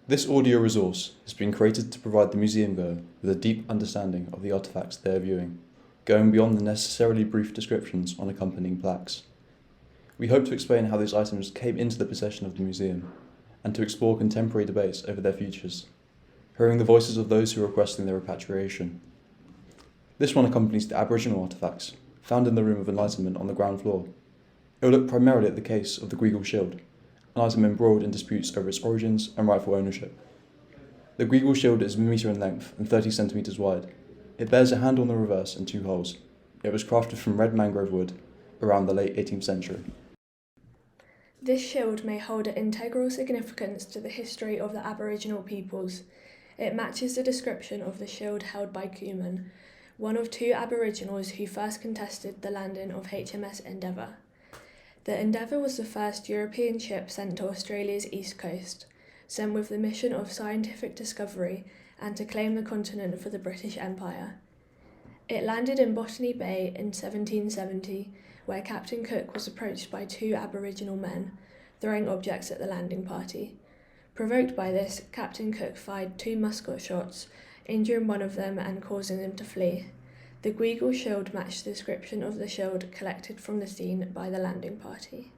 This audio resource has been created to provide the museum goer with a deep understanding of the artefacts they are viewing, going beyond the necessarily brief descriptions on accompanying plaques. We hope to explain how these items came into the possession of the museum, and to explore contemporary debates over their futures, hearing the voices of those who are requesting their repatriation. This one accompanies the Aboriginal artefacts, found in the Room of Enlightenment on the ground floor. It will look primarily at the case of the Guigal Shield, an item embroiled in disputes over its origins and rightful ownership. The Guigal Shield is 1 metre in length and 30 centimetres wide. It bears a handle on the reverse and 2 holes. It was crafted from red mangrove wood around the late 18th century. This shield may hold an integral significance to the history of the Aboriginal peoples. It matches the description of the shield held by Cumin, one of 2 Aboriginals who first contested the landing of HMS Endeavour. The Endeavour was the first European ship sent to Australia's east coast, sent with the mission of scientific discovery and to claim the continent for the British Empire. It landed in Botany Bay in 1770, where Captain Cook was approached by 2 Aboriginal men, throwing objects at the landing party. Provoked by this, Captain Cook fired 2 musket shots, injuring one of them and causing them to flee. The Guigal Shield matched the description of the shield collected from the scene by the landing party.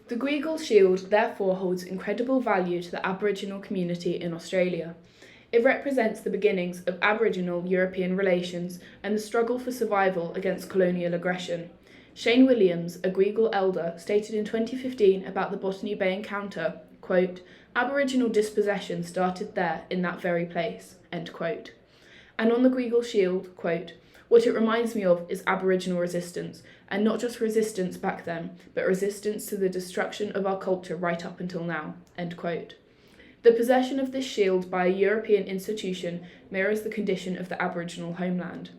The Guigal Shield therefore holds incredible value to the Aboriginal community in Australia. It represents the beginnings of Aboriginal-European relations and the struggle for survival against colonial aggression. Shane Williams, a Guigal elder, stated in 2015 about the Botany Bay encounter, quote, "Aboriginal dispossession started there in that very place," end quote. And on the Guigal Shield, quote, "What it reminds me of is Aboriginal resistance, and not just resistance back then, but resistance to the destruction of our culture right up until now," end quote. The possession of this shield by a European institution mirrors the condition of the Aboriginal homeland.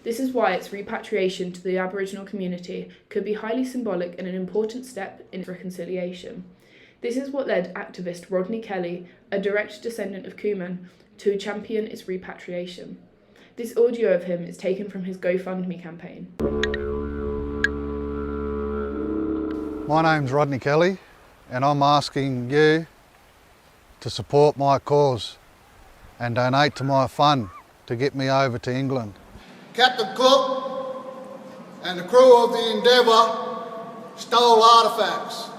This is why its repatriation to the Aboriginal community could be highly symbolic and an important step in reconciliation. This is what led activist Rodney Kelly, a direct descendant of Cumin, to champion its repatriation. This audio of him is taken from his GoFundMe campaign. My name's Rodney Kelly, and I'm asking you to support my cause and donate to my fund to get me over to England. Captain Cook and the crew of the Endeavour stole artefacts.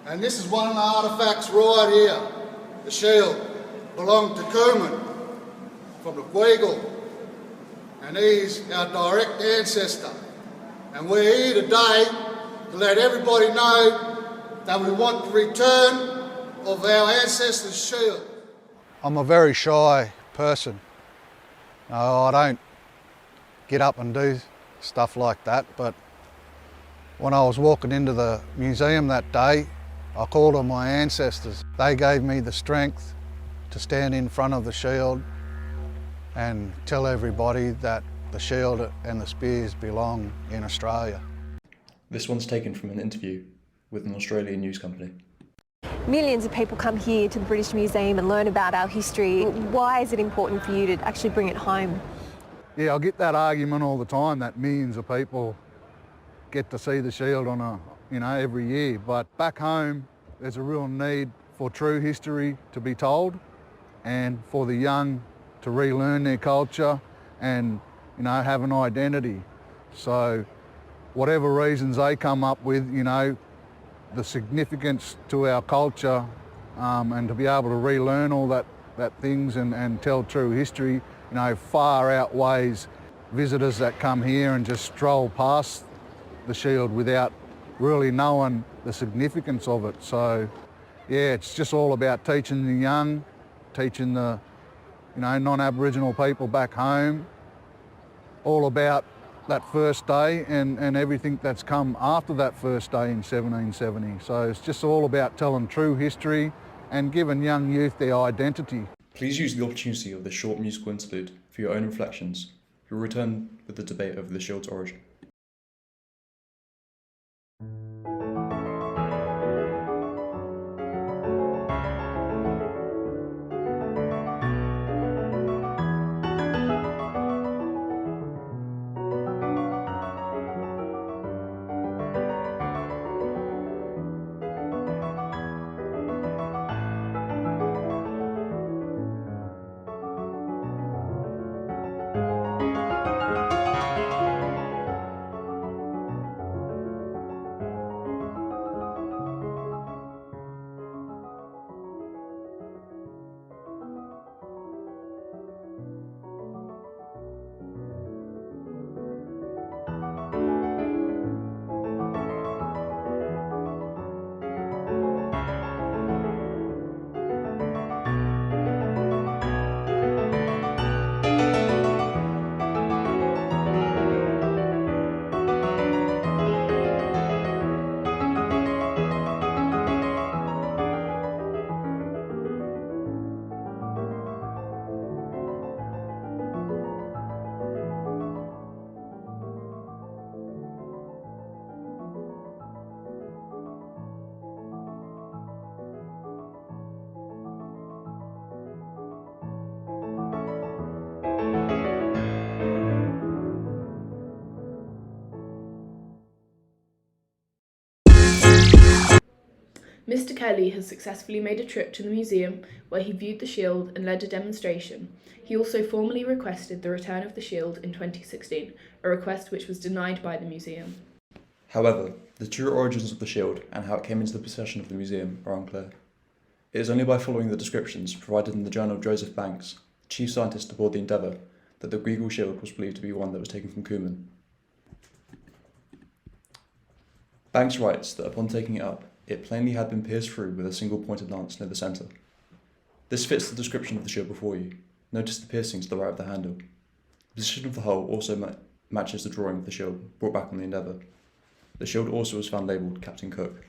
And this is one of the artefacts right here. The shield belonged to Cumin from the Guigal, and he's our direct ancestor. And we're here today to let everybody know that we want the return of our ancestors' shield. I'm a very shy person. No, I don't get up and do stuff like that, but when I was walking into the museum that day, I called on my ancestors. They gave me the strength to stand in front of the shield and tell everybody that the shield and the spears belong in Australia. This one's taken from an interview with an Australian news company. Millions of people come here to the British Museum and learn about our history. Why is it important for you to actually bring it home? Yeah, I get that argument all the time that millions of people get to see the shield on every year. But back home, there's a real need for true history to be told and for the young to relearn their culture and, have an identity. So whatever reasons they come up with, the significance to our culture and to be able to relearn all that things and tell true history, far outweighs visitors that come here and just stroll past the shield without really knowing the significance of it. So yeah, it's just all about teaching the young, teaching the non-Aboriginal people back home, all about that first day and everything that's come after that first day in 1770. So it's just all about telling true history and giving young youth their identity. Please use the opportunity of this short musical interlude for your own reflections. We'll return with the debate over the shield's origin. Mr. Kelly has successfully made a trip to the museum where he viewed the shield and led a demonstration. He also formally requested the return of the shield in 2016, a request which was denied by the museum. However, the true origins of the shield and how it came into the possession of the museum are unclear. It is only by following the descriptions provided in the journal of Joseph Banks, chief scientist aboard the Endeavour, that the Guigal shield was believed to be one that was taken from Cuman. Banks writes that upon taking it up, it plainly had been pierced through with a single pointed lance near the centre. This fits the description of the shield before you. Notice the piercing to the right of the handle. The position of the hull also matches the drawing of the shield brought back on the Endeavour. The shield also was found labelled Captain Cook.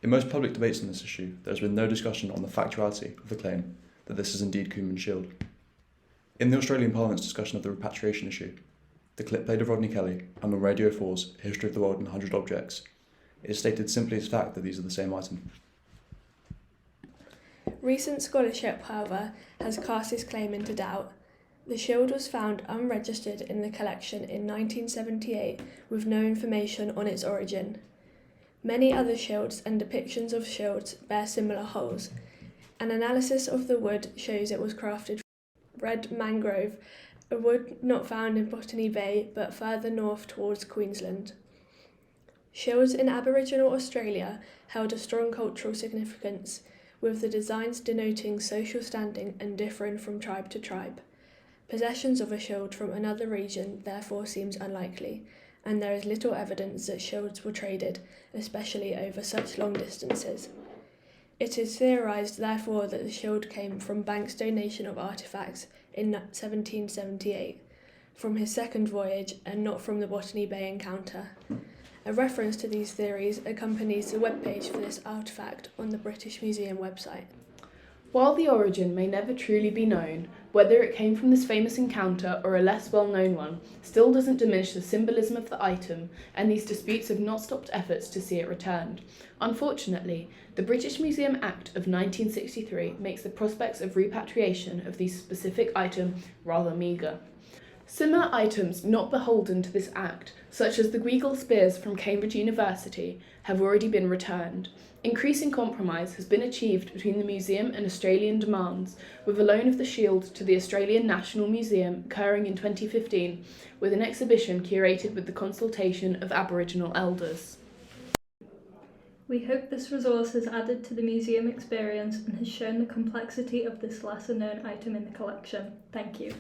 In most public debates on this issue, there has been no discussion on the factuality of the claim that this is indeed Cuman's shield. In the Australian Parliament's discussion of the repatriation issue, the clip played of Rodney Kelly and on Radio 4's History of the World in 100 Objects, it is stated simply as fact that these are the same item. Recent scholarship, however, has cast this claim into doubt. The shield was found unregistered in the collection in 1978 with no information on its origin. Many other shields and depictions of shields bear similar hulls. An analysis of the wood shows it was crafted from red mangrove, a wood not found in Botany Bay but further north towards Queensland. Shields in Aboriginal Australia held a strong cultural significance, with the designs denoting social standing and differing from tribe to tribe. Possessions of a shield from another region therefore seems unlikely, and there is little evidence that shields were traded, especially over such long distances. It is theorised, therefore, that the shield came from Banks' donation of artefacts in 1778, from his second voyage and not from the Botany Bay encounter. A reference to these theories accompanies the webpage for this artefact on the British Museum website. While the origin may never truly be known, whether it came from this famous encounter or a less well-known one still doesn't diminish the symbolism of the item, and these disputes have not stopped efforts to see it returned. Unfortunately, the British Museum Act of 1963 makes the prospects of repatriation of this specific item rather meagre. Similar items not beholden to this act, such as the Guigal spears from Cambridge University, have already been returned. Increasing compromise has been achieved between the museum and Australian demands, with a loan of the shield to the Australian National Museum occurring in 2015, with an exhibition curated with the consultation of Aboriginal elders. We hope this resource has added to the museum experience and has shown the complexity of this lesser-known item in the collection. Thank you.